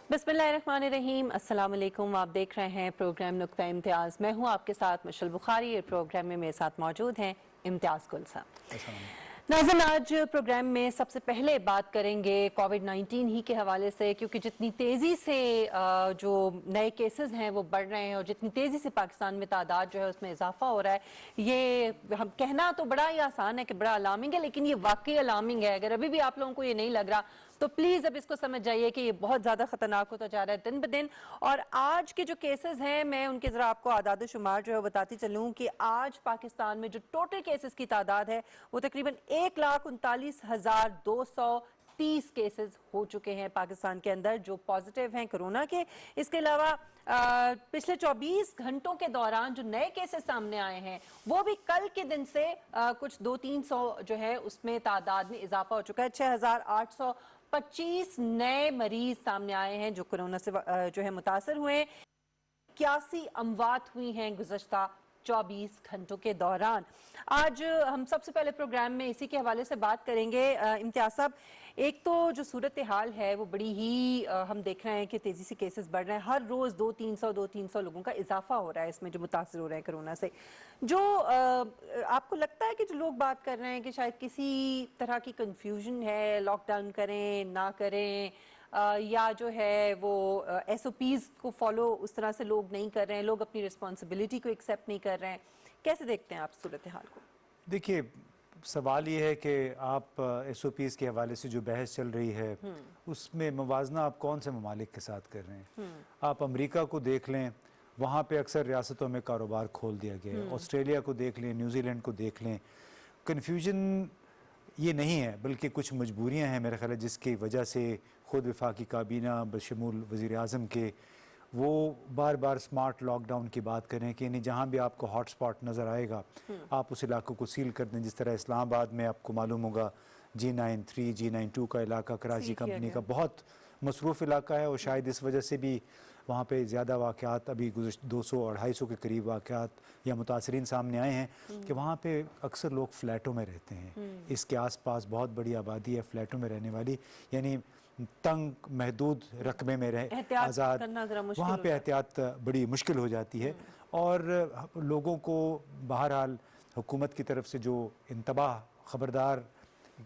बिस्मिल्लाहिर्रहमानिर्रहीम। अस्सलाम वालेकुम। आप देख रहे हैं प्रोग्राम नुक्ता इम्तियाज़। मैं हूं आपके साथ मशल बुखारी। ये प्रोग्राम में मेरे साथ मौजूद हैं इम्तियाज़ गुल साहब। नाज़रीन, आज प्रोग्राम में सबसे पहले बात करेंगे कोविड-19 ही के हवाले से, क्योंकि जितनी तेज़ी से जो नए केसेस हैं वो बढ़ रहे हैं और जितनी तेज़ी से पाकिस्तान में तादाद जो है उसमें इजाफा हो रहा है, ये हम कहना तो बड़ा ही आसान है कि बड़ा अलार्मिंग है, लेकिन ये वाकई अलार्मिंग है। अगर अभी भी आप लोगों को ये नहीं लग रहा तो प्लीज़ अब इसको समझ जाइए कि ये बहुत ज़्यादा खतरनाक होता जा रहा है दिन ब दिन। और आज के जो केसेस हैं, मैं उनके ज़रा आपको आदाद शुमार जो है बताती चलूँ कि आज पाकिस्तान में जो टोटल केसेस की तादाद है वो तकरीबन 1,39,230 केसेस हो चुके हैं पाकिस्तान के अंदर जो पॉजिटिव हैं कोरोना के। इसके अलावा पिछले 24 घंटों के दौरान जो नए केसेस सामने आए हैं वो भी कल के दिन से कुछ 200-300 जो है उसमें तादाद में इजाफा हो चुका है। 6,825 नए मरीज सामने आए हैं जो कोरोना से जो है मुतासर हुए। 81 अमवात हुई हैं गुज़श्ता 24 घंटों के दौरान। आज हम सबसे पहले प्रोग्राम में इसी के हवाले से बात करेंगे। इम्तियाज़ साहब, एक तो जो सूरत हाल है वो बड़ी ही हम देख रहे हैं कि तेज़ी से केसेस बढ़ रहे हैं। हर रोज़ 200-300 लोगों का इजाफा हो रहा है इसमें जो मुतासर हो रहे हैं कोरोना से। जो आपको लगता है कि जो लोग बात कर रहे हैं कि शायद किसी तरह की कंफ्यूजन है, लॉकडाउन करें ना करें, या जो है वो SOPs को फॉलो उस तरह से लोग नहीं कर रहे हैं, लोग अपनी रिस्पॉन्सिबिलिटी को एक्सेप्ट नहीं कर रहे हैं, कैसे देखते हैं आप सूरत हाल को? देखिए, सवाल ये है कि आप SOPs के हवाले से जो बहस चल रही है उसमें मुवाजना आप कौन से ममालिक के साथ कर रहे हैं। आप अमेरिका को देख लें, वहाँ पे अक्सर रियासतों में कारोबार खोल दिया गया है। ऑस्ट्रेलिया को देख लें, न्यूजीलैंड को देख लें। कन्फ्यूजन ये नहीं है बल्कि कुछ मजबूरियां हैं मेरे ख्याल है, जिसकी वजह से ख़ुद वफाकी काबीना बशमूल वज़ीर आज़म के वो बार बार स्मार्ट लॉकडाउन की बात करें कि यानी जहाँ भी आपको हॉट स्पॉट नज़र आएगा आप उस इलाकों को सील कर दें। जिस तरह इस्लामाबाद में आपको मालूम होगा G93 G92 का इलाका कराची कंपनी का बहुत मसरूफ़ इलाका है और शायद इस वजह से भी वहाँ पे ज़्यादा वाक़यात अभी 200-250 के करीब वाक़यात या मुतासरीन सामने आए हैं कि वहाँ पे अक्सर लोग फ़्लैटों में रहते हैं। इसके आसपास बहुत बड़ी आबादी है फ़्लैटों में रहने वाली, यानी तंग महदूद रकबे में रहे आज़ाद, वहाँ पे एहतियात बड़ी मुश्किल हो जाती है। और लोगों को बहरहाल हुकूमत की तरफ से जो इंतबाह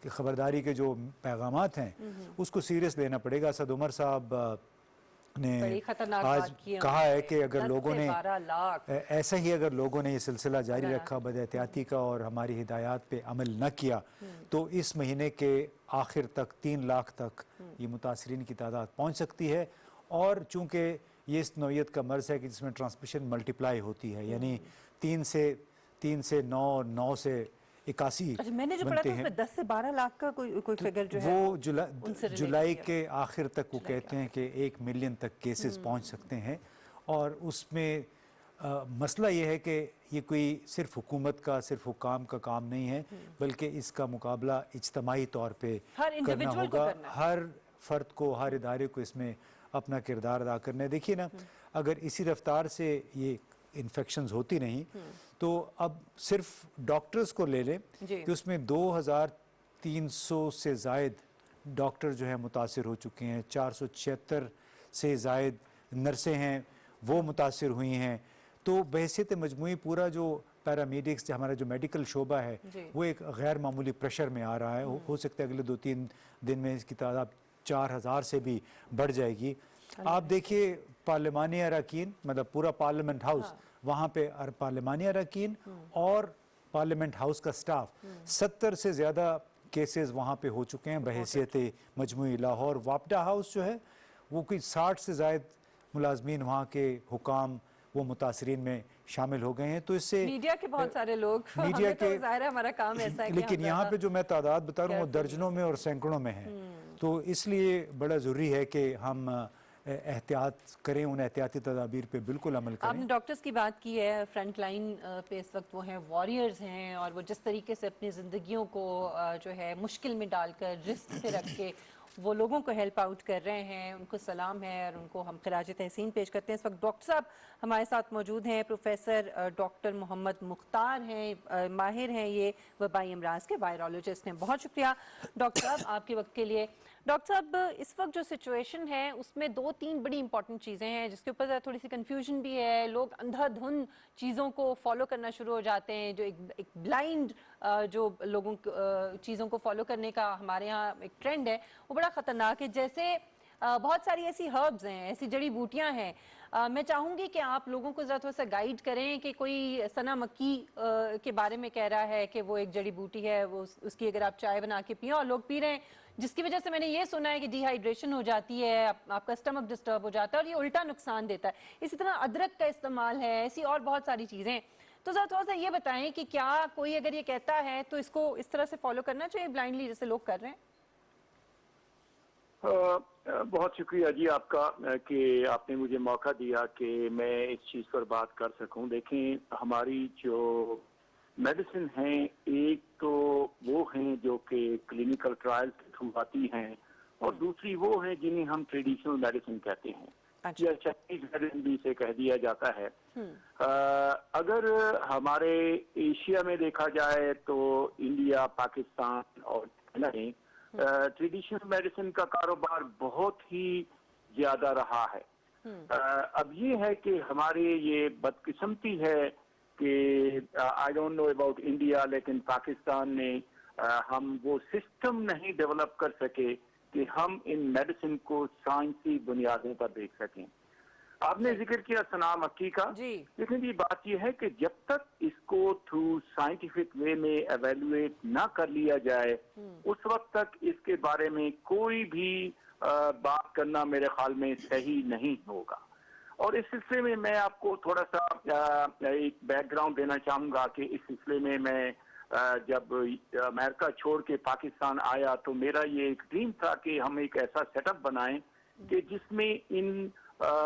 खबरदारी के जो पैगामात हैं उसको सीरियस लेना पड़ेगा। असद उमर साहब ने आज कहा है कि अगर लोगों ने ऐसा ही अगर लोगों ने ये सिलसिला जारी रखा बदएहतियाती का और हमारी हिदायत पे अमल न किया तो इस महीने के आखिर तक 3 लाख तक ये मुतासरीन की तादाद पहुँच सकती है। और चूँकि ये इस नौइयत का मर्ज़ है कि जिसमें ट्रांसमिशन मल्टीप्लाई होती है, यानी 3 से 9, 9 से 81 मैंने जो बनते पढ़ा था हैं। 10 से 12 लाख का कोई फिगर जो है वो जुलाई के आखिर तक वो कहते हैं कि 1 मिलियन तक केसेस पहुंच सकते हैं। और उसमें मसला ये है कि ये कोई सिर्फ हुकूमत का, सिर्फ हुकाम का काम नहीं है, बल्कि इसका मुकाबला इज्तमाही तौर पे करना होगा। हर फर्द को, हर इदारे को इसमें अपना किरदार अदा करना है। देखिए ना, अगर इसी रफ्तार से ये इन्फेक्शंस होती नहीं तो अब सिर्फ डॉक्टर्स को ले लें कि उसमें 2300 से ज़ायद डॉक्टर जो है मुतासिर हो चुके हैं, 476 से ज़ायद नर्सें हैं वो मुतासिर हुई हैं। तो बहैसियत मजमूई पूरा जो पैरामेडिक्स हमारा जो मेडिकल शोबा है वो एक गैर मामूली प्रेशर में आ रहा है। हो सकता है अगले 2-3 दिन में इसकी तादाद 4000 से भी बढ़ जाएगी। आप देखिए पार्लिमानी अरकान, मतलब पूरा पार्लियामेंट हाउस, वहाँ पे पार्लिमानी अरकान और पार्लियामेंट हाउस का स्टाफ 70 से ज़्यादा केसेस वहाँ पे हो चुके हैं बहैसियत मजमूई। लाहौर वापडा हाउस जो है वो कोई 60 से ज़ायद मुलाजमीन वहाँ के हुकाम वो मुतासरीन में शामिल हो गए हैं। तो इससे मीडिया के बहुत सारे लोग, मीडिया के ज़ाहिर है हमारा काम ऐसा है कि लेकिन यहाँ पे जो मैं तादाद बता रहा हूँ वो दर्जनों में और सैकड़ों में है। तो इसलिए बड़ा ज़रूरी है कि हम एहतियात करें, उन एहतियाती तदाबीर पे बिल्कुल अमल करें। आपने डॉक्टर्स की बात की है, फ्रंट लाइन पे इस वक्त वो हैं, वॉरियर्स हैं, और वो जिस तरीके से अपनी ज़िंदगियों को जो है मुश्किल में डालकर, रिस्क पे रख के वो लोगों को हेल्प आउट कर रहे हैं, उनको सलाम है और उनको हम खिराज तहसीन पेश करते हैं। इस वक्त डॉक्टर साहब हमारे साथ मौजूद हैं, प्रोफेसर डॉक्टर मोहम्मद मुख्तार हैं, माहिर हैं ये वबाई अमराज के, वायरोलॉजिस्ट हैं। बहुत शुक्रिया डॉक्टर साहब आपके वक्त के लिए। डॉक्टर साहब, इस वक्त जो सिचुएशन है उसमें दो तीन बड़ी इंपॉर्टेंट चीज़ें हैं जिसके ऊपर थोड़ी सी कंफ्यूजन भी है। लोग अंधाधुंध चीज़ों को फॉलो करना शुरू हो जाते हैं, जो एक ब्लाइंड जो लोगों चीज़ों को फॉलो करने का हमारे यहाँ एक ट्रेंड है, वो बड़ा ख़तरनाक है। जैसे बहुत सारी ऐसी हर्ब्स हैं, ऐसी जड़ी बूटियां हैं। मैं चाहूंगी कि आप लोगों को ज़रा थोड़ा सा गाइड करें कि कोई सना मक्की के बारे में कह रहा है कि वो एक जड़ी बूटी है, वो उसकी अगर आप चाय बना के पिए और लोग पी रहे हैं, जिसकी वजह से मैंने ये सुना है कि डिहाइड्रेशन हो जाती है, आपका स्टमक डिस्टर्ब हो जाता है और ये उल्टा नुकसान देता है। इसी तरह अदरक का इस्तेमाल है, ऐसी और बहुत सारी चीज़ें। तो ज़रा थोड़ा सा ये बताएं कि क्या कोई अगर ये कहता है तो इसको इस तरह से फॉलो करना चाहिए ब्लाइंडली जैसे लोग कर रहे हैं? बहुत शुक्रिया जी आपका कि आपने मुझे मौका दिया कि मैं इस चीज़ पर बात कर सकूं। देखें, हमारी जो मेडिसिन हैं, एक तो वो हैं जो कि क्लिनिकल ट्रायल्स के थ्रू आती हैं, और दूसरी वो हैं जिन्हें हम ट्रेडिशनल मेडिसिन कहते हैं। अच्छा। या चाइनीज मेडिसिन भी इसे कह दिया जाता है। अगर हमारे एशिया में देखा जाए तो इंडिया, पाकिस्तान और चाइना में ट्रेडिशनल मेडिसिन का कारोबार बहुत ही ज्यादा रहा है। अब ये है कि हमारे ये बदकिस्मती है कि I don't know about India, लेकिन पाकिस्तान में हम वो सिस्टम नहीं डेवलप कर सके कि हम इन मेडिसिन को साइंसी बुनियादों पर देख सकें। आपने जिक्र किया सना मक्की का। लेकिन जी बात यह है कि जब तक इसको थ्रू साइंटिफिक वे में एवेल्युएट ना कर लिया जाए, उस वक्त तक इसके बारे में कोई भी बात करना मेरे ख्याल में सही नहीं होगा। और इस सिलसिले में मैं आपको थोड़ा सा एक बैकग्राउंड देना चाहूंगा कि इस सिलसिले में मैं जब अमेरिका छोड़ के पाकिस्तान आया तो मेरा ये एक ड्रीम था कि हम एक ऐसा सेटअप बनाएं कि जिसमें इन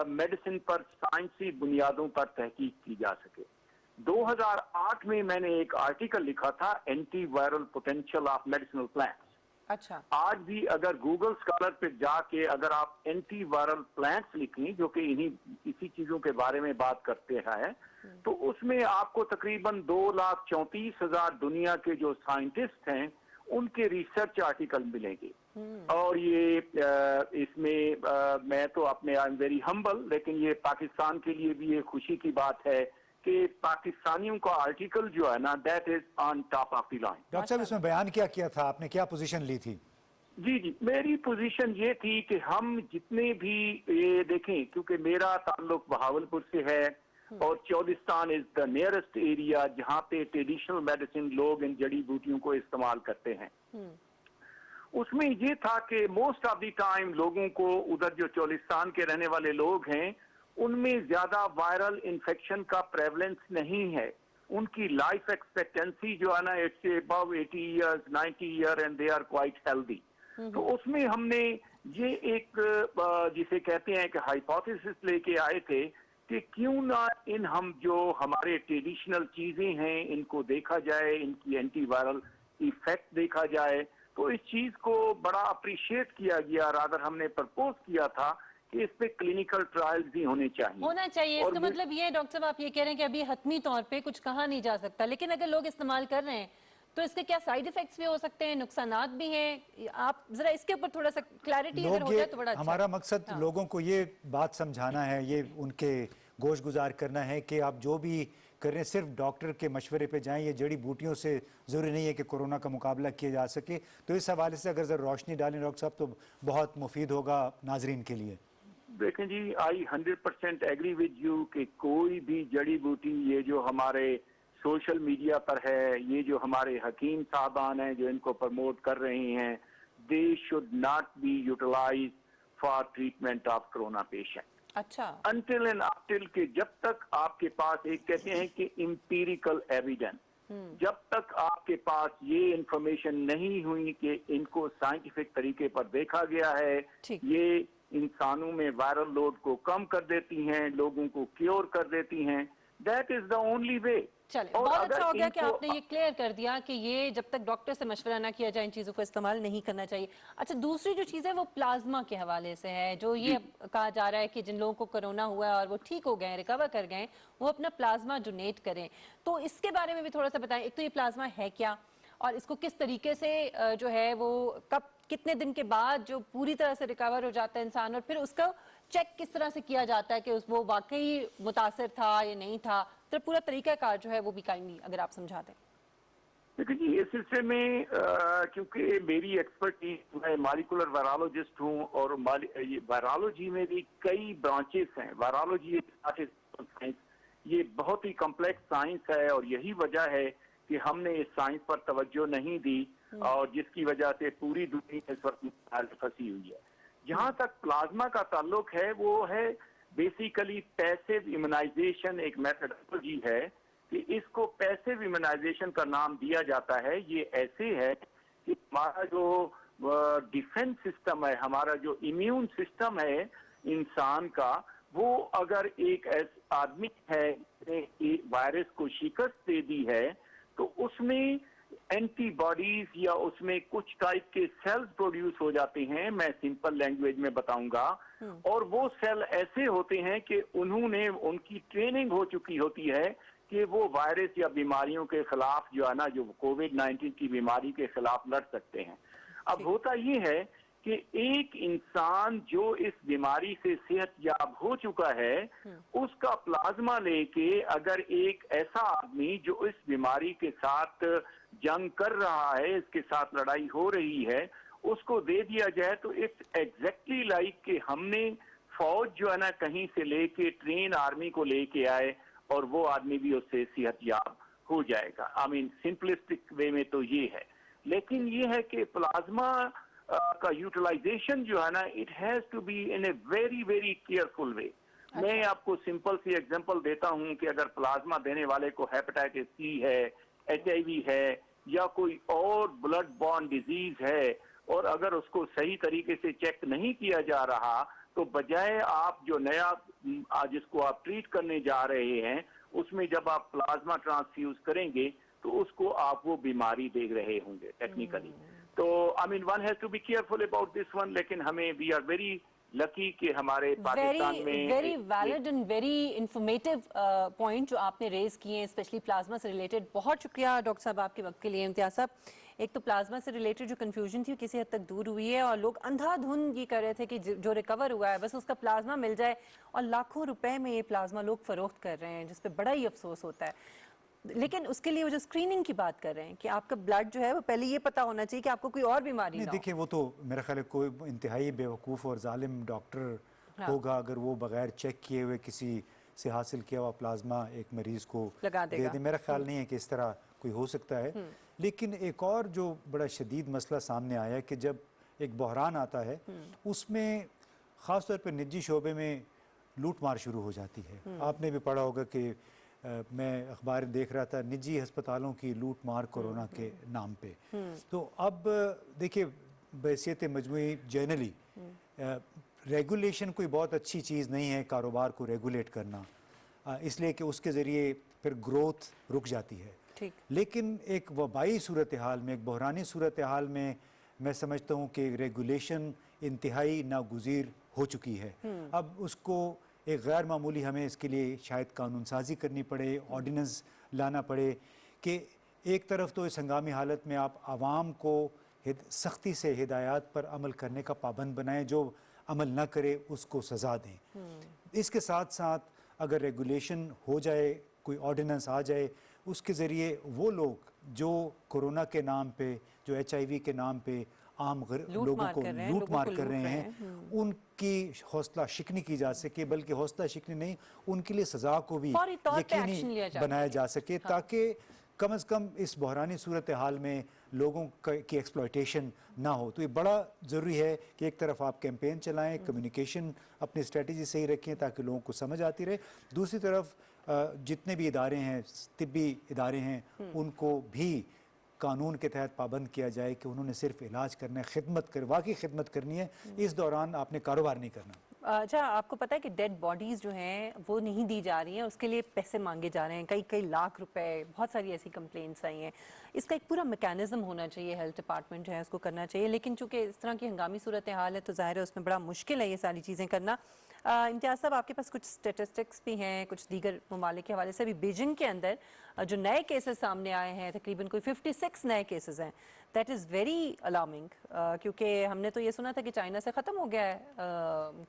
मेडिसिन पर साइंसी बुनियादों पर तहकीक की जा सके। 2008 में मैंने एक आर्टिकल लिखा था, anti viral potential of medicinal plants. अच्छा। आज भी अगर गूगल स्कॉलर पे जाके अगर आप एंटी वायरल प्लांट्स लिखें जो कि इसी चीजों के बारे में बात करते हैं, तो उसमें आपको तकरीबन 2,34,000 दुनिया के जो साइंटिस्ट हैं उनके रिसर्च आर्टिकल मिलेंगे। और ये इसमें मैं तो अपने आई एम वेरी हम्बल, लेकिन ये पाकिस्तान के लिए भी ये खुशी की बात है कि पाकिस्तानियों का आर्टिकल जो है ना, that is on top of the line. Doctor साहब, इसमें बयान क्या किया था आपने, क्या पोजीशन ली थी? जी, मेरी पोजीशन ये थी कि हम जितने भी ये देखें, क्योंकि मेरा ताल्लुक बहावलपुर से है और Cholistan is the nearest area जहाँ पे ट्रेडिशनल मेडिसिन लोग इन जड़ी बूटियों को इस्तेमाल करते हैं। उसमें ये था कि मोस्ट ऑफ द टाइम लोगों को उधर जो चौलिस्तान के रहने वाले लोग हैं उनमें ज्यादा वायरल इन्फेक्शन का प्रेवलेंस नहीं है। उनकी लाइफ एक्सपेक्टेंसी जो है ना, it's above 80 years, 90 year, and they are quite healthy. तो उसमें हमने ये एक जिसे कहते हैं कि हाइपोथेसिस लेके आए थे कि क्यों ना हम जो हमारे ट्रेडिशनल चीजें हैं इनको देखा जाए, इनकी एंटी वायरल इफेक्ट देखा जाए। तो इस चीज को बड़ा अप्रिशिएट किया गया। रादर हमने प्रपोज किया था कि इस पे क्लिनिकल ट्रायल्स भी होने चाहिए। इसका मतलब ये डॉक्टर साहब आप ये कह रहे हैं कि अभी हतमी तौर पे कुछ कहा नहीं जा सकता, लेकिन अगर लोग इस्तेमाल कर रहे हैं तो इसके क्या साइड इफेक्ट्स भी हो सकते हैं, नुकसानात भी हैं? आप जरा इसके ऊपर थोड़ा सा क्लैरिटी अगर हो जाए तो बड़ा अच्छा। हमारा मकसद लोगों को ये बात समझाना है, ये उनके गोश गुजार करना है कि आप जो भी कर रहे हैं सिर्फ डॉक्टर के मशवरे पे जाएं। ये जड़ी बूटियों से ज़रूरी नहीं है कि कोरोना का मुकाबला किया जा सके। तो इस हवाले से अगर ज़रा रोशनी डालें डॉक्टर साहब तो बहुत मुफीद होगा नाजरीन के लिए। देखें जी, आई 100% एग्री विद यू कि कोई भी जड़ी बूटी ये जो हमारे सोशल मीडिया पर है, ये जो हमारे हकीम साहबान हैं जो इनको प्रमोट कर रहे हैं, they should not be utilize for treatment of corona patient. अच्छा। अनटिल एंड अनटिल के जब तक आपके पास एक कहते हैं कि एम्पिरिकल एविडेंस, जब तक आपके पास ये इंफॉर्मेशन नहीं हुई कि इनको साइंटिफिक तरीके पर देखा गया है, ये इंसानों में वायरल लोड को कम कर देती हैं, लोगों को क्योर कर देती हैं, that is the only way. चलिए, बहुत अच्छा हो गया कि आपने ये क्लियर कर दिया कि ये जब तक डॉक्टर से मशवरा ना किया जाए इन चीज़ों को इस्तेमाल नहीं करना चाहिए। अच्छा, दूसरी जो चीज़ है वो प्लाज्मा के हवाले से है, जो ये कहा जा रहा है कि जिन लोगों को कोरोना हुआ है और वो ठीक हो गए, रिकवर कर गए, वो अपना प्लाज्मा डोनेट करें। तो इसके बारे में भी थोड़ा सा बताएं। एक तो ये प्लाज्मा है क्या और इसको किस तरीके से जो है वो कब कितने दिन के बाद जो पूरी तरह से रिकवर हो जाता है इंसान, और फिर उसका चेक किस तरह से किया जाता है कि वो वाकई मुतासिर था या नहीं था, तो पूरा तरीकाकार जो है वो भी काइंडली अगर आप समझा दें। देखिए जी, इस सिलसिले में क्योंकि मेरी एक्सपर्टीज, मैं मॉलिक्यूलर वायरोलॉजिस्ट हूँ और वायरोलॉजी में भी कई ब्रांचेस हैं। वायरोलॉजी साइंस ये बहुत ही कॉम्प्लेक्स साइंस है और यही वजह है कि हमने इस साइंस पर तवज्जो नहीं दी और जिसकी वजह से पूरी दुनिया इस वक्त फंसी हुई है। जहाँ तक प्लाज्मा का ताल्लुक है, वो है बेसिकली पैसिव इम्यूनाइजेशन, एक मेथडोलॉजी है कि इसको पैसिव इम्यूनाइजेशन का नाम दिया जाता है। ये ऐसे है कि हमारा जो डिफेंस सिस्टम है, हमारा जो इम्यून सिस्टम है इंसान का, वो अगर एक ऐसा आदमी है जिसने वायरस को शिकस्त दे दी है तो उसमें एंटीबॉडीज या उसमें कुछ टाइप के सेल्स प्रोड्यूस हो जाते हैं, मैं सिंपल लैंग्वेज में बताऊंगा। और वो सेल ऐसे होते हैं कि उनकी ट्रेनिंग हो चुकी होती है कि वो वायरस या बीमारियों के खिलाफ जो है ना, जो कोविड-19 की बीमारी के खिलाफ लड़ सकते हैं। अब होता ये है कि एक इंसान जो इस बीमारी से सेहतयाब हो चुका है, उसका प्लाज्मा लेके अगर एक ऐसा आदमी जो इस बीमारी के साथ जंग कर रहा है, इसके साथ लड़ाई हो रही है, उसको दे दिया जाए तो इट्स एग्जैक्टली लाइक कि हमने फौज जो है ना कहीं से लेके ट्रेन आर्मी को लेके आए और वो आदमी भी उससे सेहतयाब हो जाएगा। आई मीन सिंपलिस्टिक वे में तो ये है, लेकिन ये है कि प्लाज्मा का यूटिलाइजेशन जो है ना, it has to be in a very very careful way. मैं आपको सिंपल सी एग्जांपल देता हूं कि अगर प्लाज्मा देने वाले को हेपेटाइटिस सी है, HIV है या कोई और ब्लड बॉर्न डिजीज है और अगर उसको सही तरीके से चेक नहीं किया जा रहा, तो बजाय आप जो नया जिसको आप ट्रीट करने जा रहे हैं उसमें जब आप प्लाज्मा ट्रांसफ्यूज करेंगे तो उसको आप वो बीमारी दे रहे होंगे टेक्निकली। तो I mean one has to be careful about this one, लेकिन हमें वी आर वेरी लकी कि हमारे पाकिस्तान में very valid and very informative point जो आपने रेज किए हैं, स्पेशली प्लाज्मा से रिलेटेड। बहुत शुक्रिया डॉक्टर साहब आपके वक्त के लिए। इम्तियाज साहब, एक तो प्लाज्मा से रिलेटेड जो कंफ्यूजन थी वो किसी हद तक दूर हुई है और लोग अंधाधुंध ये कर रहे थे कि जो रिकवर हुआ है बस उसका प्लाज्मा मिल जाए, और लाखों रुपए में ये प्लाज्मा लोग फरोख्त कर रहे हैं, जिस पे बड़ा ही अफसोस होता है। लेकिन उसके लिए वो जो स्क्रीनिंग की बात कर रहे हैं कि आपका ब्लड जो है वो पहले ये पता होना चाहिए कि आपको कोई और बीमारी ना हो। देखिए, वो तो मेरा ख्याल है कोई इंतहाई बेवकूफ़ और जालिम डॉक्टर होगा अगर वो बगैर चेक किए हुए किसी से हासिल किया हुआ प्लाज्मा एक मरीज को दे दे। मेरा ख्याल नहीं है कि इस तरह कोई हो सकता है। लेकिन एक और जो बड़ा शदीद मसला सामने आया है कि जब एक बहरान आता है उसमें ख़ास तौर पर निजी शोबे में लूट मार शुरू हो जाती है। आपने भी पढ़ा होगा कि मैं अखबार देख रहा था निजी अस्पतालों की लूट मार कोरोना के नाम पे। तो अब देखिए, बहैसियत मजमूई जनरली रेगुलेशन कोई बहुत अच्छी चीज़ नहीं है कारोबार को रेगुलेट करना, इसलिए कि उसके ज़रिए फिर ग्रोथ रुक जाती है। लेकिन एक वबाई सूरत हाल में, एक बहरानी सूरत हाल में मैं समझता हूँ कि रेगुलेशन इंतहाई नागुज़ीर हो चुकी है। अब उसको एक गैर मामूली हमें इसके लिए शायद कानून साजी करनी पड़े, ऑर्डिनेंस लाना पड़े कि एक तरफ तो इस हंगामी हालत में आप आवाम को सख्ती से हिदायत पर अमल करने का पाबंद बनाएं, जो अमल ना करे उसको सज़ा दें। इसके साथ साथ अगर रेगुलेशन हो जाए, कोई ऑर्डिनेंस आ जाए, उसके ज़रिए वो लोग जो कोरोना के नाम पे, जो HIV के नाम पे आम लोगों को लूट मार कर रहे हैं, उनकी हौसला शिकनी की जा सके, बल्कि हौसला शिकनी नहीं, उनके लिए सज़ा को भी यकीनी बनाया जा सके, ताकि कम से कम इस बहरानी सूरत हाल में लोगों की एक्सप्लॉयटेशन ना हो। तो ये बड़ा ज़रूरी है कि एक तरफ आप कैंपेन चलाएं, कम्युनिकेशन अपनी स्ट्रेटजी सही रखें ताकि लोगों को समझ आती रहे। दूसरी तरफ जितने भी इदारे हैं, तिब्बी इदारे हैं, उनको भी कानून के तहत पाबंद किया जाए कि उन्होंने सिर्फ इलाज करना है, खिदमत कर वाकई खिदमत करनी है। इस दौरान आपने कारोबार नहीं करना। अच्छा, आपको पता है कि डेड बॉडीज़ जो हैं वो नहीं दी जा रही हैं, उसके लिए पैसे मांगे जा रहे हैं, कई कई लाख रुपए। बहुत सारी ऐसी कंप्लेंट्स आई हैं। इसका एक पूरा मैकेनिज्म होना चाहिए, हेल्थ डिपार्टमेंट जो है उसको करना चाहिए। लेकिन चूंकि इस तरह की हंगामी सूरत हाल है तो ज़ाहिर है उसमें बड़ा मुश्किल है ये सारी चीज़ें करना। इम्तियाज़ साहब, आपके पास कुछ स्टेटिस्टिक्स भी हैं कुछ दीगर ममालिक के हवाले से। अभी बीजिंग के अंदर जो नए केसेस सामने आए हैं, तकरीबन कोई 56 नए केसेस हैं। दैट इज़ वेरी अलार्मिंग, क्योंकि हमने तो ये सुना था कि चाइना से ख़त्म हो गया है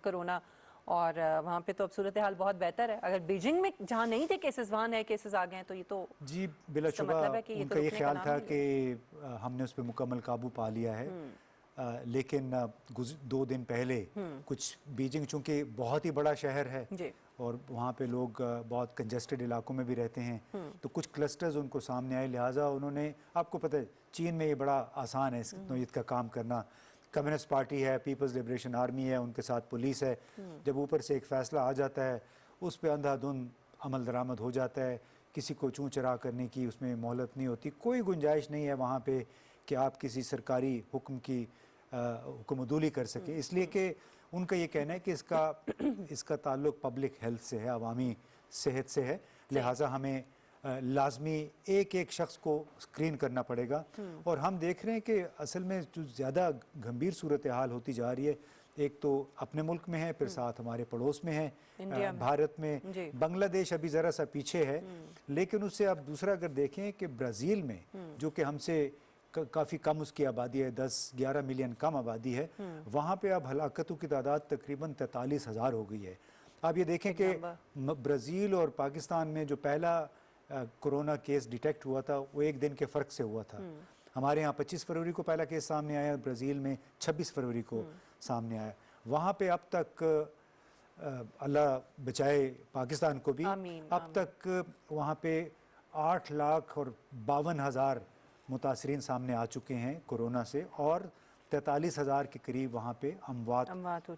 कोरोना, और वहाँ पे तो अब सूरत हाल बहुत बेहतर है। अगर बीजिंग में जहाँ नहीं थे केसेस वहाँ नए केसेस आ गए हैं, तो ये तो जी बिलाशुबा मतलब है कि ये तो उनका ये रुकने का ख्याल नाम था नहीं कि हमने उस पर मुकम्मल काबू पा लिया है। लेकिन 2 दिन पहले कुछ बीजिंग चूंकि बहुत ही बड़ा शहर है जी। और वहाँ पे लोग बहुत कंजेस्टेड इलाकों में भी रहते हैं, तो कुछ क्लस्टर्स उनको सामने आए। लिहाजा उन्होंने, आपको पता है चीन में ये बड़ा आसान है इस नौयत का काम करना। कम्युनिस्ट पार्टी है, पीपल्स लिबरेशन आर्मी है, उनके साथ पुलिस है। जब ऊपर से एक फ़ैसला आ जाता है उस पर अंधाधुंध अमल दरामद हो जाता है। किसी को चूँ चरा करने की उसमें मोहलत नहीं होती। कोई गुंजाइश नहीं है वहाँ पे कि आप किसी सरकारी हुक्म की हुक्मदूली कर सकें, इसलिए कि उनका ये कहना है कि इसका ताल्लुक पब्लिक हेल्थ से है, अवामी सेहत से है। लिहाजा हमें लाजमी एक एक शख्स को स्क्रीन करना पड़ेगा। और हम देख रहे हैं कि असल में जो ज़्यादा गंभीर सूरत हाल होती जा रही है, एक तो अपने मुल्क में है, फिर साथ हमारे पड़ोस में है इंडिया में। भारत में। जी। बांग्लादेश अभी ज़रा सा पीछे है, लेकिन उससे आप दूसरा अगर देखें कि ब्राज़ील में जो कि हमसे काफ़ी कम उसकी आबादी है, 10-11 मिलियन कम आबादी है, वहाँ पे अब हलाकतों की तादाद तकरीबन 43,000 हो गई है। आप ये देखें कि ब्राज़ील और पाकिस्तान में जो पहला कोरोना केस डिटेक्ट हुआ था वो एक दिन के फ़र्क से हुआ था। हमारे यहाँ 25 फरवरी को पहला केस सामने आया, ब्राज़ील में 26 फरवरी को सामने आया। वहाँ पे अब तक अल्लाह बचाए पाकिस्तान को भी, अब तक वहाँ पे 8,52,000 मुतासरीन सामने आ चुके हैं कोरोना से, और 43,000 के करीब वहाँ पे अमवात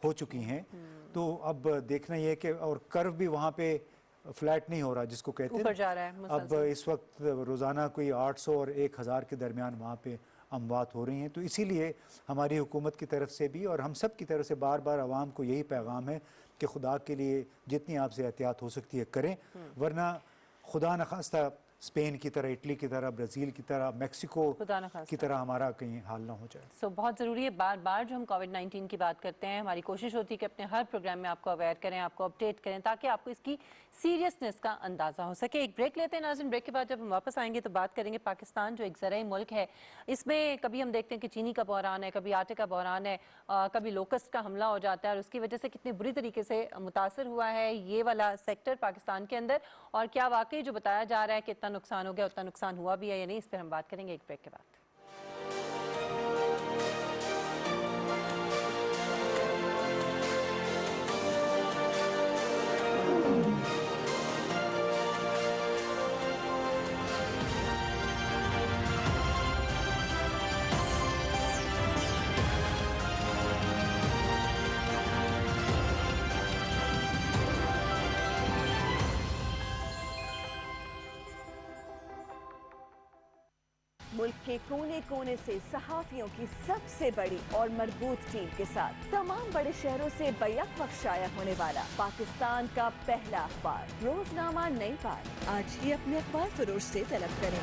हो चुकी हैं। तो अब देखना ये है कि, और कर्व भी वहाँ पे फ्लैट नहीं हो रहा जिसको कहते हैं, ऊपर जा रहा है अब इस वक्त रोज़ाना कोई 800 और 1,000 के दरमियान वहाँ पे अमवात हो रही हैं। तो इसीलिए हमारी हुकूमत की तरफ से भी और हम सब की तरफ से बार बार आवाम को यही पैगाम है कि खुदा के लिए जितनी आपसे एहतियात हो सकती है करें, वरना खुदा न खास्ता स्पेन की तरह, इटली की तरह, ब्राज़ील की तरह, मेक्सिको की तरह हमारा कहीं हाल ना हो जाए। बहुत ज़रूरी है। बार बार जो हम कोविड-19 की बात करते हैं, हमारी कोशिश होती है कि अपने हर प्रोग्राम में आपको अवेयर करें, आपको अपडेट करें, ताकि आपको इसकी सीरियसनेस का अंदाज़ा हो सके। एक ब्रेक लेते हैं नाज़रीन, ब्रेक के बाद जब हम वापस आएंगे तो बात करेंगे पाकिस्तान जो एक ज़राई मुल्क है, इसमें कभी हम देखते हैं कि चीनी का बहरान है, कभी आटे का बहरान है, कभी लोकस्ट का हमला हो जाता है, और उसकी वजह से कितनी बुरी तरीके से मुतासर हुआ है ये वाला सेक्टर पाकिस्तान के अंदर, और क्या वाकई जो बताया जा रहा है कि इतना नुकसान हो गया, उतना नुकसान हुआ भी है या नहीं, इस पर हम बात करेंगे एक ब्रेक के बाद। मुल्क के कोने कोने से सहाफियों की सबसे बड़ी और मजबूत टीम के साथ तमाम बड़े शहरों से बैक वक्त शाया होने वाला पाकिस्तान का पहला अखबार रोजनामा नई बात। आज ही अपने अखबार फरोश से तलब करें।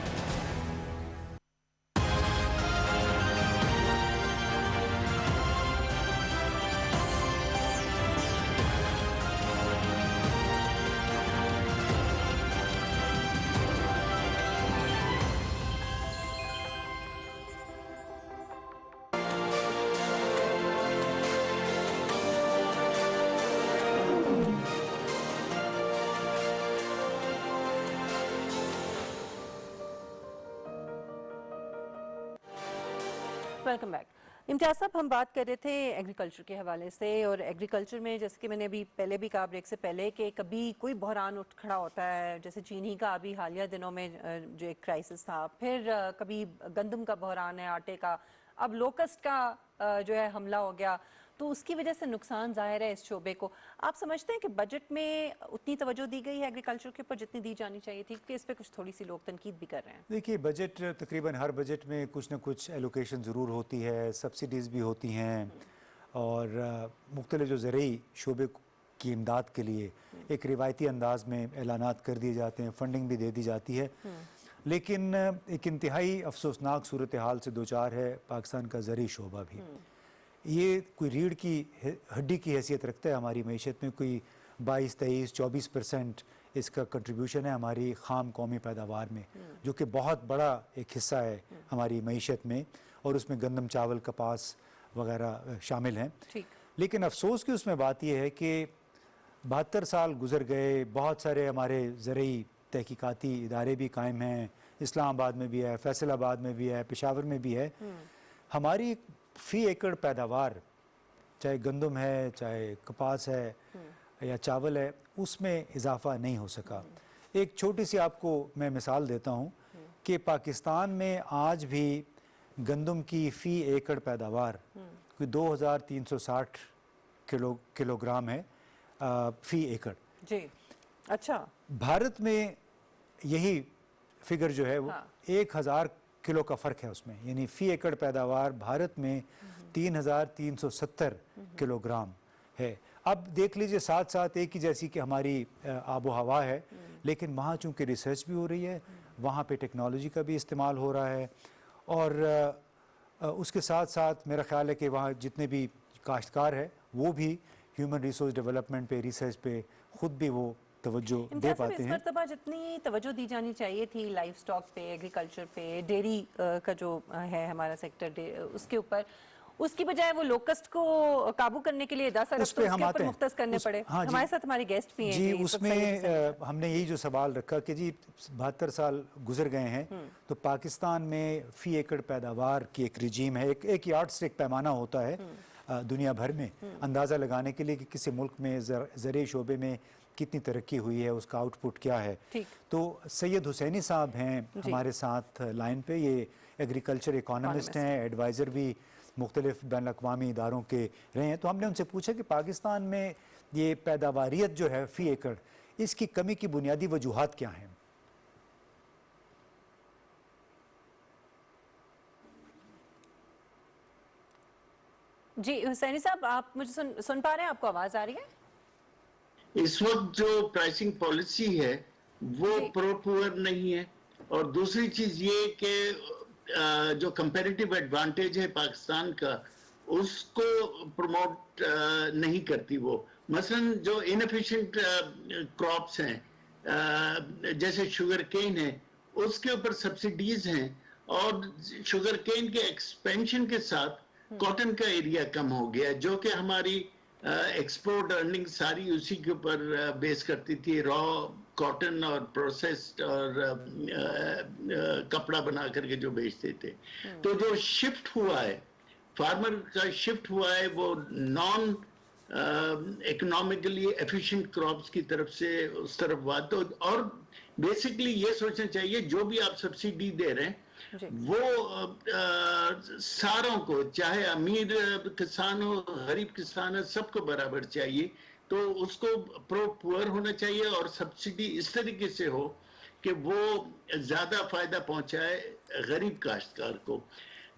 Welcome back. इम्तियाज़ साहब, हम बात कर रहे थे एग्रीकल्चर के हवाले से, और एग्रीकल्चर में जैसे कि मैंने अभी पहले भी कहा ब्रेक से पहले कि कभी कोई बहरान उठ खड़ा होता है, जैसे चीनी का अभी हालिया दिनों में जो एक क्राइसिस था, फिर कभी गंदम का बहरान है, आटे का, अब लोकस्ट का जो है हमला हो गया, तो उसकी वजह से नुकसान जाहिर है इस शोबे को। आप समझते हैं कि बजट में उतनी तवज्जो दी गई है एग्रीकल्चर के ऊपर जितनी दी जानी चाहिए थी, कि इस पे कुछ थोड़ी सी लोग तनकीद भी कर रहे हैं? देखिए, बजट तकरीबन हर बजट में कुछ ना कुछ एलोकेशन ज़रूर होती है, सब्सिडीज़ भी होती हैं, और मुख्तलिफ जो ज़रूरी शोबे की इमदाद के लिए एक रिवायती अंदाज में ऐलानात कर दिए जाते हैं, फंडिंग भी दे दी जाती है। लेकिन एक इंतहाई अफसोसनाक सूरत हाल से दो चार है पाकिस्तान का ज़रूरी शोबा भी। ये कोई रीढ़ की हड्डी की हैसियत रखता है हमारी मईशत में। कोई 22, 23, 24% इसका कंट्रीब्यूशन है हमारी ख़ाम कौमी पैदावार में, जो कि बहुत बड़ा एक हिस्सा है हमारी मईशत में, और उसमें गंदम, चावल, कपास वगैरह शामिल हैं। लेकिन अफसोस की उसमें बात यह है कि 72 साल गुजर गए, बहुत सारे हमारे ज़रई तहकीकाती इदारे भी कायम हैं, इस्लामाबाद में भी है, फैसलाबाद में भी है, पेशावर में भी है। हमारी फ़ी एकड़ पैदावार, चाहे गंदम है, चाहे कपास है या चावल है, उसमें इजाफा नहीं हो सका। एक छोटी सी आपको मैं मिसाल देता हूँ कि पाकिस्तान में आज भी गंदम की फ़ी एकड़ पैदावार कोई 2360 किलोग्राम है फ़ी एकड़ जी। अच्छा, भारत में यही फिगर जो है वो 1000 किलो का फ़र्क है उसमें, यानी फ़ी एकड़ पैदावार भारत में 3370 किलोग्राम है। अब देख लीजिए, साथ साथ एक ही जैसी कि हमारी आबो हवा है, लेकिन वहाँ चूँकि रिसर्च भी हो रही है, वहाँ पे टेक्नोलॉजी का भी इस्तेमाल हो रहा है, और उसके साथ साथ मेरा ख्याल है कि वहाँ जितने भी काश्तकार है वो भी ह्यूमन रिसोर्स डेवलपमेंट पे, रिसर्च पे खुद भी वो तवज्जो दे पाते हैं। इस मरतबा जितनी तवज्जो दी जानी चाहिए थी लाइफ स्टॉक पे, एग्रीकल्चर पे, डेयरी का जो है हमारा सेक्टर, उसके ऊपर, उसकी बजाय वो लोकस्ट को काबू करने के लिए 10 अरब तो उसके ऊपर मुख्तस करने पड़े। हमारे साथ हमारे गेस्ट भी हैं जी। उसमें हमने यही जो सवाल रखा कि जी 72 साल गुजर गए हैं, तो पाकिस्तान में फ़ी एकड़ पैदावार की एक रिजीम है, एक यार्डस्टिक पैमाना होता है दुनिया भर में अंदाज़ा लगाने के लिए कि किसी मुल्क में ज़राई शोबे में कितनी तरक्की हुई है, उसका आउटपुट क्या है। तो सैयद हुसैनी साहब हैं हमारे साथ लाइन पे, ये एग्रीकल्चर इकोनॉमिस्ट हैं, एडवाइज़र भी मुख्तलिफ बैन अक़वामी इदारों के रहे हैं। तो हमने उनसे पूछा कि पाकिस्तान में ये पैदावारियत जो है फ़ी एकड़, इसकी कमी की बुनियादी वजूहात क्या हैं? जी हुसैनी साहब, आप मुझे सुन पा रहे हैं? आपको आवाज़ आ रही है? इस वक्त जो प्राइसिंग पॉलिसी है वो प्रो पुअर नहीं है, और दूसरी चीज ये कि जो कंपैरेटिव एडवांटेज है पाकिस्तान का, उसको प्रमोट नहीं करती वो। मसलन जो इनएफिशिएंट क्रॉप्स हैं, जैसे शुगर केन है, उसके ऊपर सब्सिडीज हैं, और शुगर केन के एक्सपेंशन के साथ कॉटन का एरिया कम हो गया, जो कि हमारी एक्सपोर्ट अर्निंग सारी उसी के ऊपर बेस करती थी, रॉ कॉटन और प्रोसेस्ड और कपड़ा बना करके जो बेचते थे। तो जो शिफ्ट हुआ है, फार्मर का शिफ्ट हुआ है, वो नॉन इकोनॉमिकली एफिशिएंट क्रॉप्स की तरफ से उस तरफ बात। तो और बेसिकली ये सोचना चाहिए, जो भी आप सब्सिडी दे रहे हैं वो सारों को, चाहे अमीर किसान हो, गरीब किसान हो, सबको बराबर चाहिए। तो उसको प्रो पुअर होना चाहिए, और सब्सिडी इस तरीके से हो कि वो ज्यादा फायदा पहुंचाए गरीब काश्तकार को।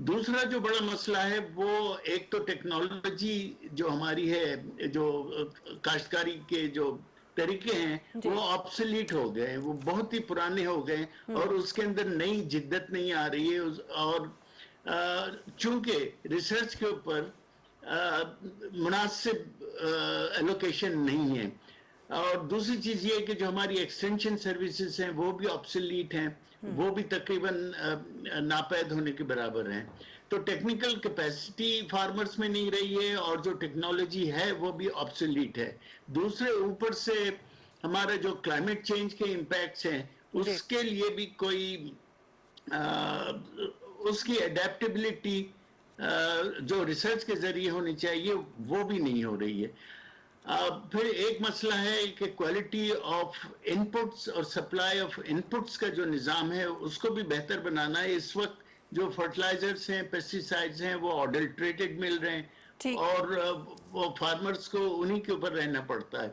दूसरा जो बड़ा मसला है वो एक तो टेक्नोलॉजी जो हमारी है, जो काश्तकारी के जो तरीके हैं वो ऑब्सोलीट हो गए, वो बहुत ही पुराने हो गए, और उसके अंदर नई जिद्दत नहीं आ रही है। और चूंकि रिसर्च के ऊपर मुनासिब एलोकेशन नहीं है, और दूसरी चीज ये है कि जो हमारी एक्सटेंशन सर्विसेज हैं वो भी ऑब्सोलीट हैं, वो भी तकरीबन नापैद होने के बराबर हैं। तो टेक्निकल कैपेसिटी फार्मर्स में नहीं रही है, और जो टेक्नोलॉजी है वो भी ऑब्सोलीट है। दूसरे ऊपर से हमारा जो क्लाइमेट चेंज के इम्पैक्ट्स हैं, उसके लिए भी कोई उसकी एडेप्टेबिलिटी जो रिसर्च के जरिए होनी चाहिए वो भी नहीं हो रही है। फिर एक मसला है कि क्वालिटी ऑफ इनपुट्स और सप्लाई ऑफ इनपुट्स का जो निज़ाम है उसको भी बेहतर बनाना है। इस वक्त जो फर्टिलाइजर्स हैं, पेस्टिसाइड्स हैं, वो अडल्ट्रेटेड मिल रहे हैं, और वो फार्मर्स को उन्हीं के ऊपर रहना पड़ता है।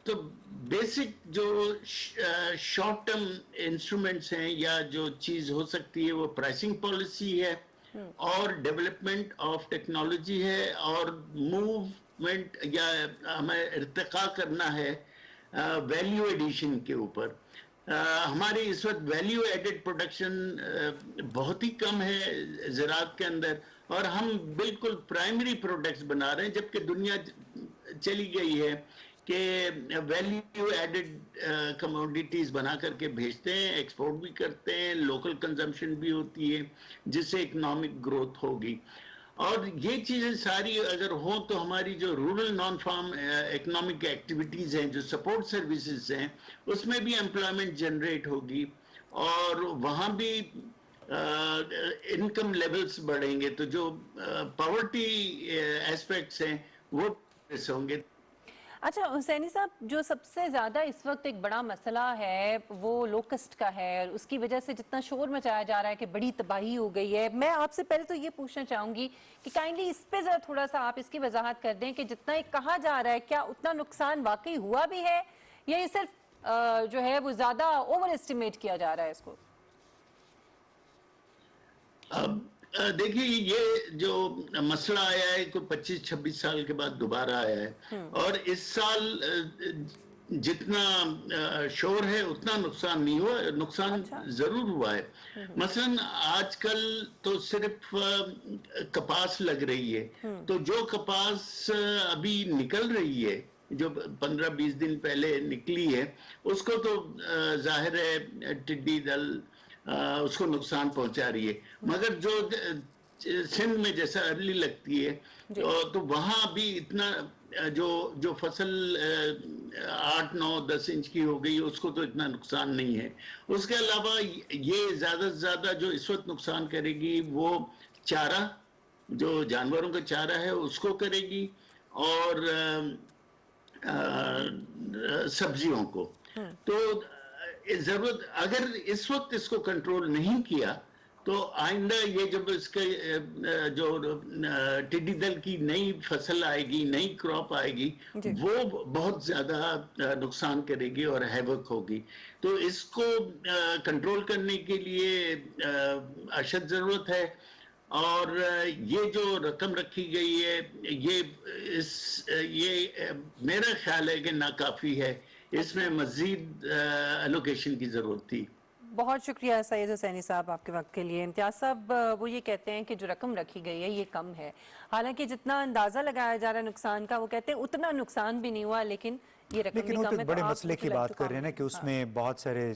तो बेसिक जो शॉर्ट टर्म इंस्ट्रूमेंट्स हैं या जो चीज़ हो सकती है वो प्राइसिंग पॉलिसी है, और डेवलपमेंट ऑफ टेक्नोलॉजी है, और मूवमेंट या हमें इर्तिका करना है वैल्यू एडिशन के ऊपर। हमारी इस वक्त वैल्यू एडेड प्रोडक्शन बहुत ही कम है ज़राअत के अंदर, और हम बिल्कुल प्राइमरी प्रोडक्ट्स बना रहे हैं, जबकि दुनिया चली गई है कि वैल्यू एडेड कमोडिटीज़ बना करके भेजते हैं, एक्सपोर्ट भी करते हैं, लोकल कंजम्पशन भी होती है, जिससे इकोनॉमिक ग्रोथ होगी। और ये चीज़ें सारी अगर हो तो हमारी जो rural non farm economic activities हैं, जो सपोर्ट सर्विसेज हैं, उसमें भी एम्प्लॉयमेंट जनरेट होगी और वहाँ भी इनकम लेवल्स बढ़ेंगे, तो जो पॉवर्टी एस्पेक्ट्स हैं वो होंगे। अच्छा हुसैनी साहब, जो सबसे ज़्यादा इस वक्त एक बड़ा मसला है वो लोकस्ट का है, और उसकी वजह से जितना शोर मचाया जा रहा है कि बड़ी तबाही हो गई है, मैं आपसे पहले तो ये पूछना चाहूँगी कि काइंडली इस पे ज़रा थोड़ा सा आप इसकी वजाहत कर दें कि जितना एक कहा जा रहा है, क्या उतना नुकसान वाकई हुआ भी है या ये सिर्फ जो है वो ज़्यादा ओवर एस्टिमेट किया जा रहा है इसको? अब देखिए, ये जो मसला आया है कोई 25-26 साल के बाद दोबारा आया है, और इस साल जितना शोर है उतना नुकसान नहीं हुआ। नुकसान जरूर हुआ है। मसलन आजकल तो सिर्फ कपास लग रही है, तो जो कपास अभी निकल रही है, जो 15-20 दिन पहले निकली है, उसको तो जाहिर है टिड्डी दल उसको नुकसान पहुंचा रही है, मगर जो सिंध में जैसा अर्ली लगती है तो वहां भी इतना जो फसल 8-9-10 इंच की हो गई, उसको तो इतना नुकसान नहीं है। उसके अलावा ये ज्यादा से ज्यादा जो इस वक्त नुकसान करेगी वो चारा, जो जानवरों का चारा है उसको करेगी, और सब्जियों को। तो जरूरत, अगर इस वक्त इसको कंट्रोल नहीं किया तो आइंदा ये जब इसके जो टिड्डी दल की नई फसल आएगी, नई क्रॉप आएगी, वो बहुत ज्यादा नुकसान करेगी और हैवक होगी। तो इसको कंट्रोल करने के लिए अशद जरूरत है, और ये जो रकम रखी गई है ये मेरा ख्याल है कि नाकाफी है, इसमें मजीद एलोकेशन की जरूरत थी। बहुत शुक्रिया सैयद हुसैनी साहब आपके वक्त के लिए। इम्तियाज साहब, वो ये कहते हैं कि जो रकम रखी गई है ये कम है, हालांकि जितना अंदाजा लगाया जा रहा है नुकसान का, वो कहते हैं उतना नुकसान भी नहीं हुआ, लेकिन ये रकम भी कम है। बड़े मसले की बात कर रहे हैं ना कि उसमें बहुत सारे,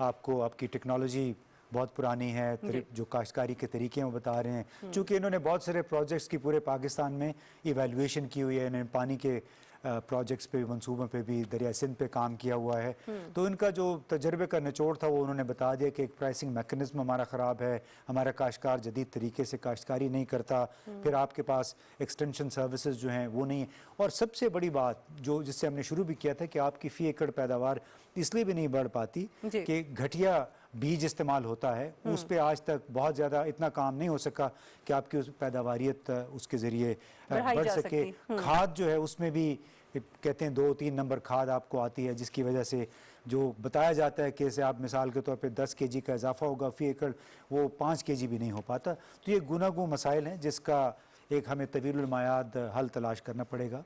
आपको आपकी टेक्नोलॉजी बहुत पुरानी है, जो काश्तकारी के तरीके हैं वो बता रहे हैं। चूँकि इन्होंने बहुत सारे प्रोजेक्ट्स की पूरे पाकिस्तान में इवैल्यूएशन की हुई है, इन्होंने पानी के प्रोजेक्ट्स पे, मंसूबों पे भी दरिया सिंध पे काम किया हुआ है, तो इनका जो तजर्बे का निचोड़ था वो उन्होंने बता दिया कि एक प्राइसिंग मैकेनिज्म हमारा ख़राब है, हमारा काश्तकार जदीद तरीके से काश्तकारी नहीं करता, फिर आपके पास एक्सटेंशन सर्विसेज जो हैं वो नहीं है, और सबसे बड़ी बात जो जिससे हमने शुरू भी किया था कि आपकी फ़ी एकड़ पैदावार इसलिए भी नहीं बढ़ पाती कि घटिया बीज इस्तेमाल होता है, उस पर आज तक बहुत ज़्यादा इतना काम नहीं हो सका कि आपकी उस पैदावारियत उसके ज़रिए बढ़ सके। खाद जो है उसमें भी कहते हैं 2-3 नंबर खाद आपको आती है, जिसकी वजह से जो बताया जाता है कि जैसे आप मिसाल के तौर पे 10 kg का इजाफा होगा फ़ी एकड़, वो 5 kg भी नहीं हो पाता। तो ये गुनागू मसाइल हैं जिसका एक हमें तवील मायाद हल तलाश करना पड़ेगा।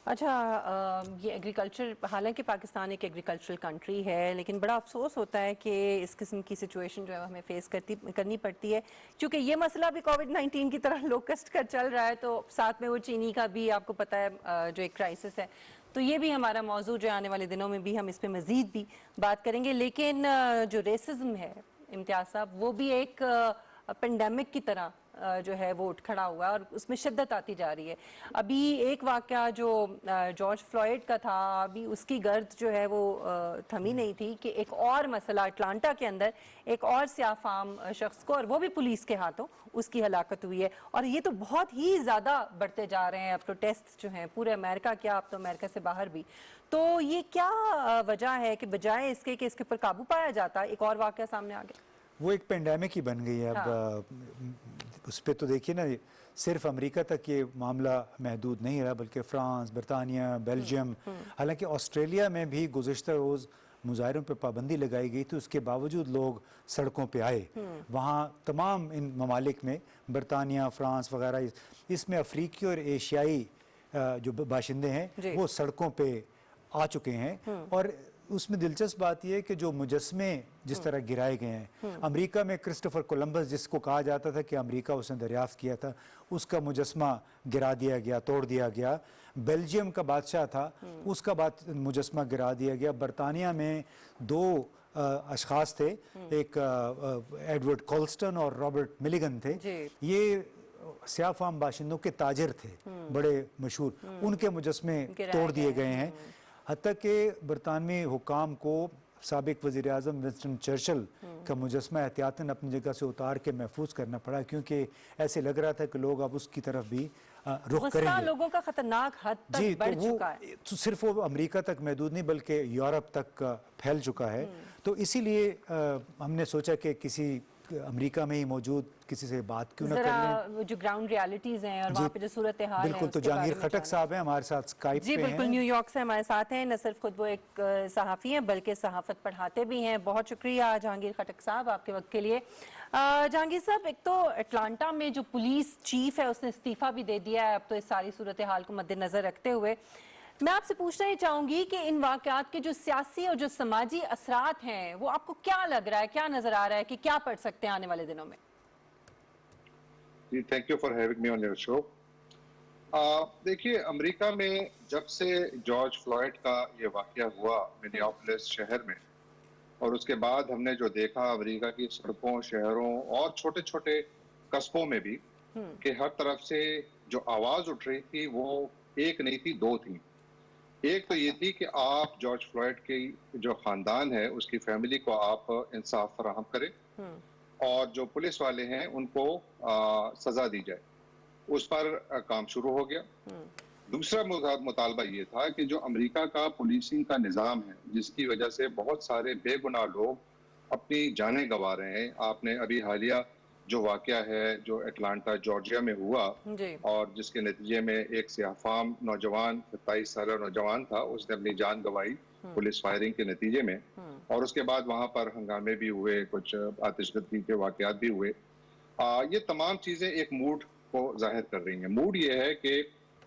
अच्छा, ये एग्रीकल्चर, हालांकि पाकिस्तान एक एग्रीकल्चरल कंट्री है, लेकिन बड़ा अफसोस होता है कि इस किस्म की सिचुएशन जो है हमें फेस करनी पड़ती है, क्योंकि ये मसला भी कोविड-19 की तरह लोकस्ट का चल रहा है, तो साथ में वो चीनी का भी आपको पता है जो एक क्राइसिस है, तो ये भी हमारा मौजू जो आने वाले दिनों में भी हम इस पर मज़ीद भी बात करेंगे। लेकिन जो रेसिज्म है इम्तियाज साहब, वो भी एक पेंडेमिक की तरह जो है वो उठ खड़ा हुआ है और उसमें शिद्दत आती जा रही है। अभी एक वाक़या जो जॉर्ज फ्लॉयड का था, अभी उसकी गर्द जो है वो थमी नहीं थी कि एक और मसला अटलांटा के अंदर एक और स्याफाम शख्स को, और वो भी पुलिस के हाथों, उसकी हलाकत हुई है। और ये तो बहुत ही ज़्यादा बढ़ते जा रहे हैं प्रोटेस्ट जो हैं पूरे अमेरिका, क्या अब तो अमेरिका से बाहर भी। तो ये क्या वजह है कि बजाय इसके कि इसके ऊपर काबू पाया जाता, एक और वाक़या सामने आ गया? वो एक पेंडेमिक ही बन गई है। अब उस पर तो देखिए ना, सिर्फ अमेरिका तक ये मामला महदूद नहीं रहा, बल्कि फ्रांस, बरतानिया, बेल्जियम, हालांकि ऑस्ट्रेलिया में भी गुज़िश्ता रोज़ मुजाहरों पर पाबंदी लगाई गई थी, उसके बावजूद लोग सड़कों पे आए। वहाँ तमाम इन ममालिक में, बरतानिया, फ्रांस वगैरह, इसमें अफ्रीकी और एशियाई जो बाशिंदे हैं वो सड़कों पे आ चुके हैं। और उसमें दिलचस्प बात यह है कि जो मुजस्मे जिस तरह गिराए गए हैं, अमेरिका में क्रिस्टोफर कोलंबस जिसको कहा जाता था कि अमेरिका उसने दरियाफ्त किया था, उसका मुजस्मा गिरा दिया गया, तोड़ दिया गया। बेल्जियम का बादशाह था, उसका मुजस्मा गिरा दिया गया। बरतानिया में दो अशखास थे, एक एडवर्ड कोल्स्टन और रॉबर्ट मिलिगन थे। ये स्याह फाम बाशिंदों के ताजिर थे, बड़े मशहूर, उनके मुजस्मे तोड़ दिए गए हैं। हत्ता कि बरतानवी हुकाम को साबिक वज़ीर आज़म विंस्टन चर्चिल का मुजस्मा एहतियातन अपनी जगह से उतार के महफूज करना पड़ा, क्योंकि ऐसे लग रहा था कि लोग अब उसकी तरफ भी रुख करेंगे। लोगों का खतरनाक हद तक बढ़ चुका है। तो सिर्फ वो अमेरिका तक महदूद नहीं बल्कि यूरोप तक फैल चुका है। तो इसीलिए हमने सोचा कि किसी अमेरिका में ही मौजूद किसी से बात क्यों ना कर लें। जो ग्राउंड रियलिटीज हैं और वहाँ पे जो सूरत हाल है, बिल्कुल। तो जहांगीर खटक साहब हैं हमारे साथ स्काइप जी पे बिल्कुल, हैं। न्यूयॉर्क से हमारे साथ हैं। न सिर्फ खुद वो एक सहाफ़ी हैं बल्कि सहाफ़त पढ़ाते भी हैं। बहुत शुक्रिया जहांगीर खटक साहब आपके वक्त के लिए। जहांगीर साहब, एक तो अटलांटा में जो पुलिस चीफ है उसने इस्तीफा भी दे दिया है अब तो इस सारी सूरत हाल को मद्देनजर रखते हुए। मैं आपसे पूछना ही चाहूंगी कि इन वाकयात के जो सियासी और जो समाजी असरात हैं वो आपको क्या लग रहा है, क्या नजर आ रहा है कि क्या पढ़ सकते हैं आने वाले दिनों में? जी, thank you for having me on your show. देखिए, अमेरिका में जब से जॉर्ज फ्लॉयड का ये वाकया हुआ मिनियापोलिस शहर में, और उसके बाद हमने जो देखा अमेरिका की सड़कों, शहरों और छोटे छोटे कस्बों में भी कि हर तरफ से जो आवाज उठ रही थी वो एक नहीं थी, दो थी। एक तो ये थी कि आप जॉर्ज फ्लॉयड की जो खानदान है उसकी फैमिली को आप इंसाफ फराहम करें और जो पुलिस वाले हैं उनको सजा दी जाए। उस पर काम शुरू हो गया। दूसरा मुतालबा ये था कि जो अमेरिका का पुलिसिंग का निज़ाम है जिसकी वजह से बहुत सारे बेगुनाह लोग अपनी जानें गंवा रहे हैं। आपने अभी हालिया जो वाकया है जो अटलांटा जॉर्जिया में हुआ और जिसके नतीजे में एक सियाफाम नौजवान 27 साल नौजवान था, उसने अपनी जान गंवाई पुलिस फायरिंग के नतीजे में, और उसके बाद वहां पर हंगामे भी हुए, कुछ आतिशबाजी के वाकयात भी हुए। ये तमाम चीजें एक मूड को जाहिर कर रही हैं। मूड ये है कि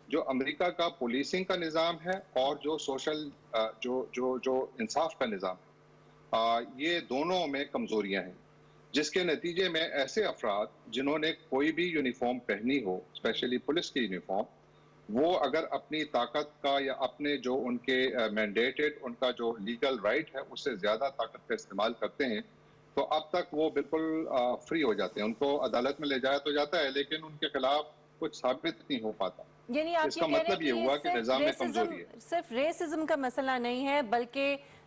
जो अमेरिका का पुलिसिंग का निज़ाम है और जो सोशल जो इंसाफ का निज़ाम, ये दोनों में कमजोरियां हैं, जिसके नतीजे में ऐसे अफराद जिन्होंने कोई भी यूनिफॉर्म पहनी हो, स्पेशली पुलिस की यूनिफॉर्म, वो अगर अपनी ताकत का या अपने जो उनके मैंडेटेड उनका जो लीगल राइट है उससे ज्यादा ताकत का इस्तेमाल करते हैं तो अब तक वो बिल्कुल फ्री हो जाते हैं। उनको अदालत में ले जाया तो जाता है लेकिन उनके खिलाफ कुछ साबित नहीं हो पाता। यानी आप इसका मतलब ये हुआ कि निजाम में कमजोरी है। सिर्फ रेसिज्म का मसला नहीं है बल्कि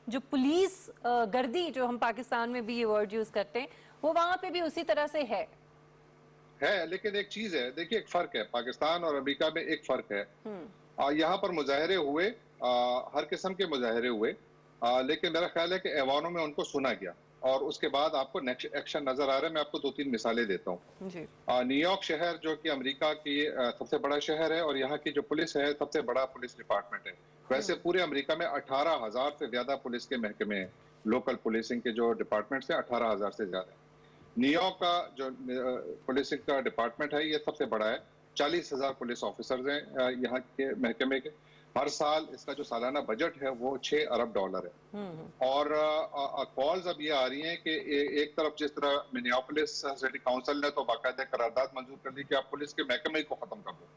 जो पुलिस गर्दी जो हम पाकिस्तान में भी ये वर्ड यूज करते हैं वो वहां पे भी उसी तरह से है। लेकिन एक चीज है, देखिए एक फर्क है, पाकिस्तान और अमेरिका में एक फर्क है। यहाँ पर मुजाहरे हुए, हर किस्म के मुजाहरे हुए, लेकिन मेरा ख्याल है कि ऐवानों में उनको सुना गया और उसके बाद आपको नेक्स्ट एक्शन नजर आ रहा है। मैं आपको 2-3 मिसालें देता हूँ। न्यूयॉर्क शहर जो कि अमेरिका की सबसे बड़ा शहर है और यहाँ की जो पुलिस है सबसे बड़ा पुलिस डिपार्टमेंट है। वैसे पूरे अमेरिका में 18,000 से ज्यादा पुलिस के महकमे हैं, लोकल पुलिसिंग के जो डिपार्टमेंट है 18,000 से ज्यादा। न्यूयॉर्क का जो पुलिसिंग का डिपार्टमेंट है ये सबसे बड़ा है, 40,000 पुलिस ऑफिसर्स हैं यहाँ के महकमे के। हर साल इसका जो सालाना बजट है वो $6 अरब है। और कॉल्स अब ये आ रही हैं कि एक तरफ जिस तरह मिनियापोलिस सिटी काउंसिल ने तो बाकायदा करारदाद मंजूर कर दी कि आप पुलिस के महकमे को खत्म कर दो,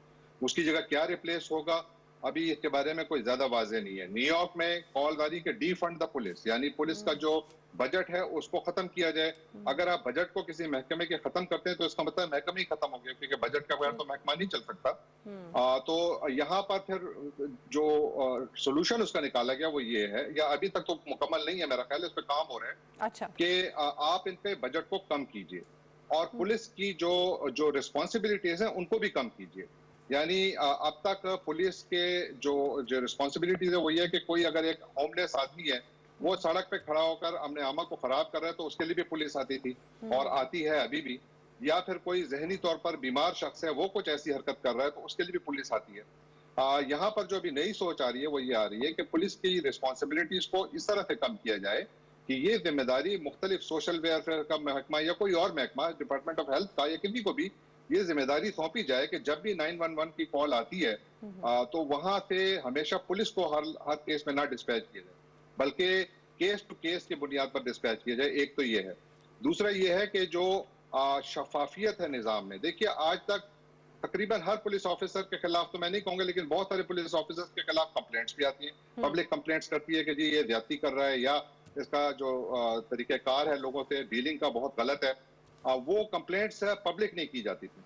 उसकी जगह क्या रिप्लेस होगा अभी इसके बारे में कोई ज्यादा वाजे नहीं है। न्यूयॉर्क में कॉल आ रही कि डिफंड द पुलिस, यानी पुलिस का जो बजट है उसको खत्म किया जाए। अगर आप बजट को किसी महकमे के खत्म करते हैं तो इसका मतलब महकमे ही खत्म हो गया, क्योंकि बजट का बगैर तो महकमा नहीं चल सकता। तो यहाँ पर फिर जो सोल्यूशन उसका निकाला गया वो ये है, या अभी तक तो मुकम्मल नहीं है, मेरा ख्याल है इस पर काम हो रहा है। अच्छा। कि आप इन पे बजट को कम कीजिए और पुलिस की जो रिस्पॉन्सिबिलिटीज हैं उनको भी कम कीजिए। यानी अब तक पुलिस के जो रिस्पॉन्सिबिलिटीज है वो ये है कि कोई अगर एक होमलेस आदमी है वो सड़क पे खड़ा होकर अपने आमा को खराब कर रहा है तो उसके लिए भी पुलिस आती थी और आती है अभी भी। या फिर कोई जहनी तौर पर बीमार शख्स है वो कुछ ऐसी हरकत कर रहा है तो उसके लिए भी पुलिस आती है। यहाँ पर जो अभी नई सोच आ रही है वो ये आ रही है कि पुलिस की रिस्पॉन्सिबिलिटीज को इस तरह से कम किया जाए कि ये जिम्मेदारी मुख्तलिफ सोशल वेलफेयर का महकमा या कोई और महकमा, डिपार्टमेंट ऑफ हेल्थ का या किसी को भी ये जिम्मेदारी सौंपी जाए कि जब भी 911 की कॉल आती है तो वहां से हमेशा पुलिस को हर केस में ना डिस्पैच किया जाए। बल्कि केस टू केस की बुनियाद पर डिस्पैच किया जाए। एक तो ये है। दूसरा ये है कि जो शफाफियत है निज़ाम में, देखिए आज तक तकरीबन हर पुलिस ऑफिसर के खिलाफ, तो मैं नहीं कहूंगा, लेकिन बहुत सारे पुलिस ऑफिसर्स के खिलाफ कंप्लेंट्स भी आती हैं। पब्लिक कंप्लेंट्स करती है कि जी ये ज्यादती कर रहा है, या इसका जो तरीक़ेकार है लोगों से डीलिंग का बहुत गलत है। वो कंप्लेंट्स पब्लिक नहीं की जाती थी।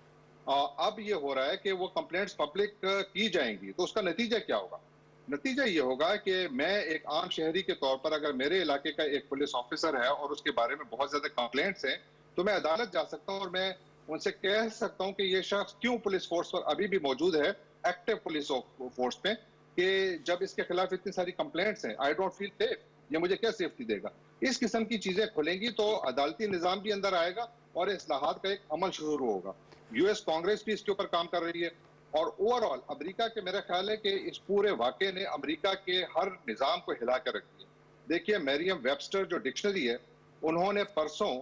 अब ये हो रहा है कि वो कंप्लेंट्स पब्लिक की जाएंगी, तो उसका नतीजा क्या होगा? नतीजा ये होगा कि मैं एक आम शहरी के तौर पर अगर मेरे इलाके का एक पुलिस ऑफिसर है और उसके बारे में बहुत ज्यादा कंप्लेंट्स हैं, तो मैं अदालत जा सकता हूं और मैं उनसे कह सकता हूं कि ये शख्स क्यों पुलिस फोर्स पर अभी भी मौजूद है, एक्टिव पुलिस फोर्स में, कि जब इसके खिलाफ इतनी सारी कंप्लेंट्स हैं, आई डोंट फील सेफ, ये मुझे क्या सेफ्टी देगा? इस किस्म की चीजें खुलेंगी तो अदालती निजाम भी अंदर आएगा और इस्लाहात का एक अमल शुरू होगा। यूएस कांग्रेस भी इसके ऊपर काम कर रही है और ओवरऑल अमेरिका के, मेरा ख्याल है कि इस पूरे वाकये ने अमेरिका के हर निजाम को हिला कर रख दिया। देखिए मरियम वेबस्टर जो डिक्शनरी है, उन्होंने परसों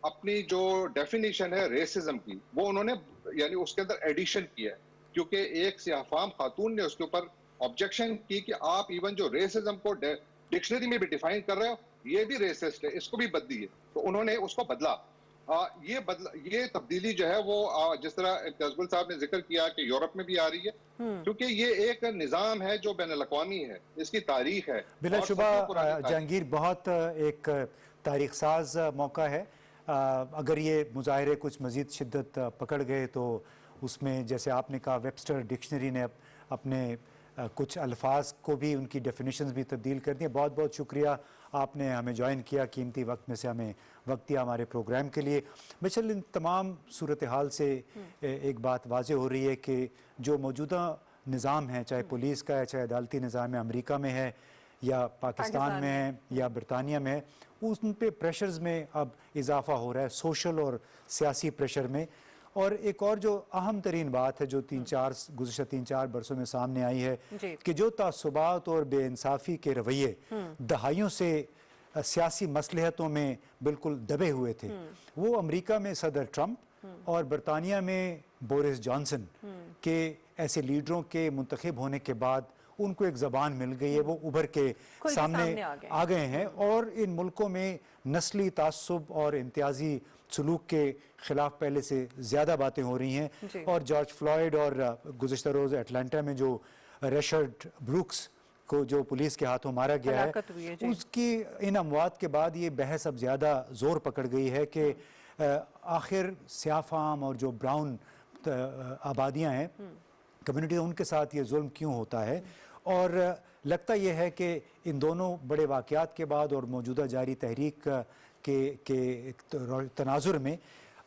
अपनी जो डेफिनेशन है रेसिज्म की, वो उन्होंने यानी उसके अंदर एडिशन किया है, क्योंकि एक सियाफाम खातून ने उसके ऊपर ऑब्जेक्शन की कि आप इवन जो रेसिज्म को डिक्शनरी में भी डिफाइन कर रहे हो, ये भी रेसिस्ट है, इसको भी बदलिए। तो उन्होंने उसको बदला। ये तब्दीली जो है वो जिस तरह इम्तियाजुल साहब ने जिक्र किया कि यूरोप में भी आ रही है, क्योंकि ये एक निजाम है जो बैनुल-अक़वामी है, इसकी तारीख है। बिलाशुबा जहांगीर, बहुत एक तारीख साज मौका है। अगर ये मुजाहरे कुछ मजीद शिद्दत पकड़ गए तो उसमें, जैसे आपने कहा, वेबस्टर डिक्शनरी ने अपने कुछ अल्फाज को भी, उनकी डेफिनेशंस भी तब्दील कर दी। बहुत बहुत शुक्रिया आपने हमें ज्वाइन किया, कीमती वक्त में से हमें वक्त दिया हमारे प्रोग्राम के लिए। मिशेल, इन तमाम सूरत हाल से एक बात वाज़ेह हो रही है कि जो मौजूदा निज़ाम है, चाहे पुलिस का है, चाहे अदालती निज़ाम है, अमेरिका में है या पाकिस्तान में है या बरतानिया में है, उन पे प्रेशर्स में अब इजाफा हो रहा है, सोशल और सियासी प्रेशर में। और एक और जो अहम तरीन बात है जो गुज़श्ता 3-4 बरसों में सामने आई है कि जो तासुबात और बेइंसाफ़ी के रवैये दहाइयों से सियासी मसलहतों में बिल्कुल दबे हुए थे, वो अमेरिका में सदर ट्रंप और बरतानिया में बोरिस जॉनसन के ऐसे लीडरों के मुंतखब होने के बाद उनको एक ज़बान मिल गई है, वो उभर के सामने आ गए हैं। और इन मुल्कों में नस्ली तासुब और इम्तियाजी सलूक के खिलाफ पहले से ज़्यादा बातें हो रही हैं। और जॉर्ज फ्लॉयड और गुज़श्ता रोज़ अटलांटा में जो रेशर्ड ब्रूक्स को जो पुलिस के हाथों मारा गया है, उसकी इन अमवात के बाद ये बहस अब ज़्यादा ज़ोर पकड़ गई है कि आखिर स्याफाम और जो ब्राउन आबादियाँ हैं, कम्युनिटी, उनके साथ ये जुल्म क्यों होता है। और लगता यह है कि इन दोनों बड़े वाक़यात के बाद और मौजूदा जारी तहरीक के तनाजुर में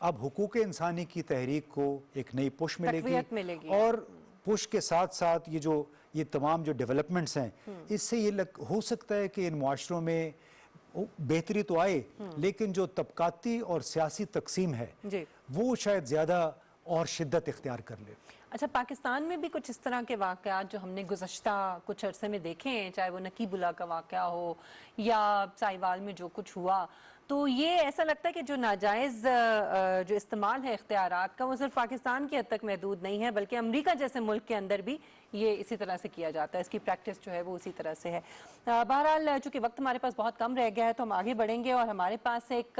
अब हुकूक इंसानी की तहरीक को एक नई पुश मिलेगी। और पुश के साथ साथ ये तमाम जो डेवलपमेंट्स हैं, इससे ये हो सकता है कि इन मुआशरों में बेहतरी तो आए, लेकिन जो तबकाती और सियासी तकसीम है वो शायद ज़्यादा और शिद्दत इख्तियार कर ले। अच्छा, पाकिस्तान में भी कुछ इस तरह के वाक़यात जो हमने गुज़श्ता कुछ अरसे में देखे हैं, चाहे वो नकीबुल्ला का वाक़या हो या साहिवाल में जो कुछ हुआ, तो ये ऐसा लगता है कि जो नाजायज़ जो इस्तेमाल है इख्तियारात का, वो सिर्फ पाकिस्तान की हद तक महदूद नहीं है, बल्कि अमेरिका जैसे मुल्क के अंदर भी ये इसी तरह से किया जाता है। इसकी प्रैक्टिस जो है वो उसी तरह से है। बहरहाल, चूँकि वक्त हमारे पास बहुत कम रह गया है, तो हम आगे बढ़ेंगे और हमारे पास एक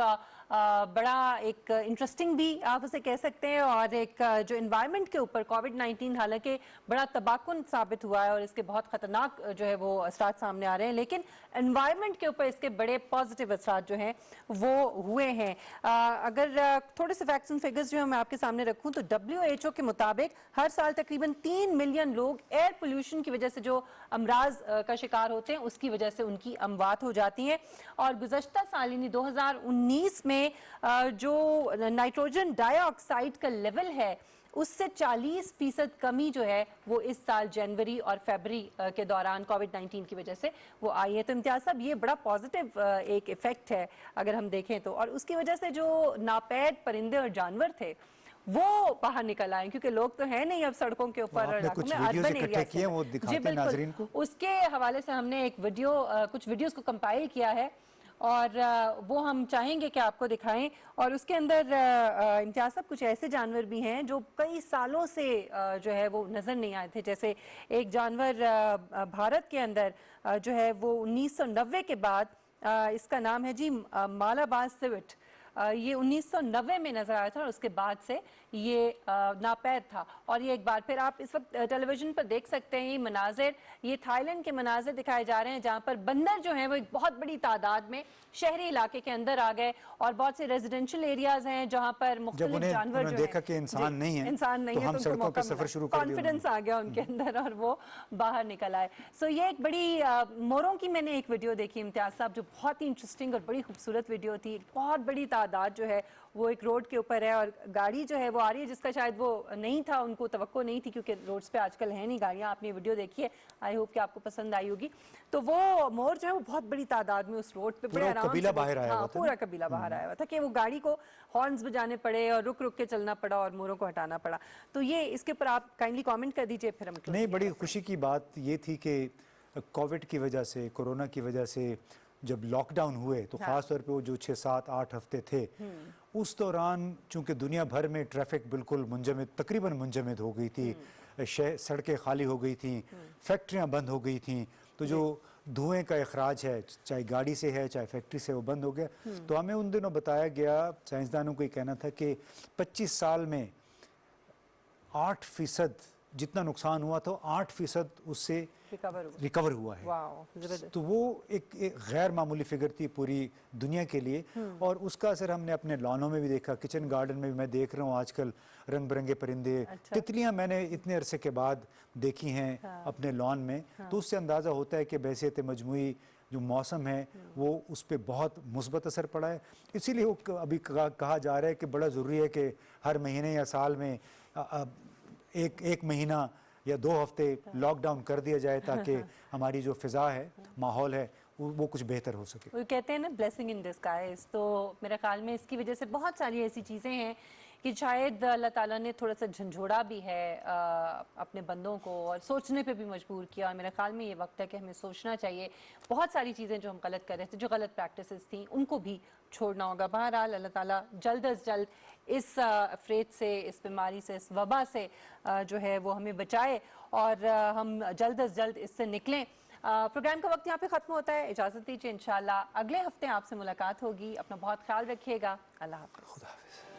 बड़ा एक इंटरेस्टिंग भी आप उसे कह सकते हैं, और एक जो इन्वायरमेंट के ऊपर कोविड-19 हालांकि बड़ा तबाकुन साबित हुआ है और इसके बहुत ख़तरनाक जो है वो असरात सामने आ रहे हैं, लेकिन इन्वायरमेंट के ऊपर इसके बड़े पॉजिटिव असरात जो हैं वो हुए हैं। अगर थोड़े से फैक्ट्स एंड फिगर्स जो मैं आपके सामने रखूं तो WHO के मुताबिक हर साल तकरीबन 3 मिलियन लोग एयर पोल्यूशन की वजह से जो अमराज का शिकार होते हैं, उसकी वजह से उनकी अमवात हो जाती हैं। और गुज़श्ता साल यानी 2019 में जो नाइट्रोजन डाइऑक्साइड का लेवल है उससे 40% कमी जो है वो इस साल जनवरी और फरवरी के दौरान कोविड-19 की वजह से वो आई है। तो इम्तियाज साहब, ये बड़ा पॉजिटिव एक इफेक्ट है अगर हम देखें तो, और उसकी वजह से जो नापैद परिंदे और जानवर थे वो बाहर निकल आए, क्योंकि लोग तो है नहीं अब सड़कों के ऊपर, अर्बन एरिया जी बिल्कुल। उसके हवाले से हमने एक कुछ वीडियोस को कंपाइल किया है और वो हम चाहेंगे कि आपको दिखाएं। और उसके अंदर इम्तियाज साहब कुछ ऐसे जानवर भी हैं जो कई सालों से जो है वो नज़र नहीं आए थे। जैसे एक जानवर भारत के अंदर जो है वो 1990 के बाद इसका नाम है जी मालाबार सिविट। ये 1990 में नजर आया था और उसके बाद से ये नापैद था। और ये एक बार फिर आप इस वक्त टेलीविजन पर देख सकते हैं ये मनाजिर, ये थाईलैंड के मनाजिर दिखाए जा रहे हैं जहां पर बंदर जो हैं वो एक बहुत बड़ी तादाद में शहरी इलाके के अंदर आ गए और बहुत से रेजिडेंशियल एरियाज हैं जहां पर मुख्तलिफ जानवर जो देखा कि इंसान नहीं है, इंसान नहीं है, हम सड़कों पर सफर शुरू कर दिया, कॉन्फिडेंस आ गया उनके अंदर और वो बाहर निकल आए। सो ये एक बड़ी मोरों की मैंने एक वीडियो देखी इम्तियाज साहब जो बहुत ही इंटरेस्टिंग और बड़ी खूबसूरत वीडियो थी। बहुत बड़ी तादाद जो है वो एक रोड के ऊपर है और गाड़ी जो है वो आ रही है जिसका शायद वो नहीं था, उनको तवक्को नहीं थी क्योंकि रोड्स पे आजकल है नहीं गाड़ियां। आपने वीडियो देखी है, आई होप कि आपको पसंद आई होगी। तो वो मोर जो है वो बहुत बड़ी तादाद में उस रोड पे बड़े आराम से बाहर आया हुआ था, पूरा कबीला बाहर आया हुआ था कि वो गाड़ी को हॉर्न्स बजाने पड़े और रुक रुक के चलना पड़ा और मोरों को हटाना पड़ा। तो ये इसके ऊपर आप काइंडली कमेंट कर दीजिए फिर हम। नहीं, बड़ी खुशी की बात ये थी कि कोविड की वजह से, कोरोना की वजह से जब लॉकडाउन हुए तो ख़ास तौर पे वो जो 6, 7, 8 हफ्ते थे उस दौरान चूंकि दुनिया भर में ट्रैफिक बिल्कुल मुंजमद, तकरीबन मुंजमद हो गई थी, सड़कें खाली हो गई थी, फैक्ट्रियां बंद हो गई थी, तो जो धुएं का अखराज है चाहे गाड़ी से है चाहे फैक्ट्री से वो बंद हो गया। तो हमें उन दिनों बताया गया, साइंसदानों को ये कहना था कि 25 साल में 8% जितना नुकसान हुआ तो 8% उससे रिकवर हुआ है। तो वो एक गैर मामूली फिगर थी पूरी दुनिया के लिए। और उसका असर हमने अपने लॉनों में भी देखा, किचन गार्डन में भी मैं देख रहा हूँ आजकल रंग बिरंगे परिंदे। अच्छा। तितलियां मैंने इतने अरसे के बाद देखी हैं अपने लॉन में। तो उससे अंदाज़ा होता है कि बहसीत मजमूई जो मौसम है वो उस पर बहुत मुस्बत असर पड़ा है। इसीलिए वो अभी कहा जा रहा है कि बड़ा ज़रूरी है कि हर महीने या साल में एक महीना या 2 हफ्ते लॉकडाउन कर दिया जाए ताकि हमारी जो फिजा है, माहौल है, वो कुछ बेहतर हो सके। वो कहते हैं ना ब्लेसिंग इन डिस्गाइज। तो मेरे ख्याल में इसकी वजह से बहुत सारी ऐसी चीज़ें हैं कि शायद अल्लाह ताला ने थोड़ा सा झंझोड़ा भी है अपने बंदों को और सोचने पे भी मजबूर किया। और मेरे ख्याल में ये वक्त है कि हमें सोचना चाहिए। बहुत सारी चीज़ें जो हम गलत कर रहे थे, जो गलत प्रैक्टिसेस थी, उनको भी छोड़ना होगा। बहरहाल अल्लाह ताला जल्द अज जल्द इस अफरेत से, इस बीमारी से, इस वबा से जो है वो हमें बचाए और हम जल्द अज जल्द इससे निकलें। प्रोग्राम का वक्त यहाँ पे ख़त्म होता है, इजाज़त दीजिए। इंशाल्लाह अगले हफ्ते आपसे मुलाकात होगी। अपना बहुत ख्याल रखिएगा। अल्लाह हाफ़िज़।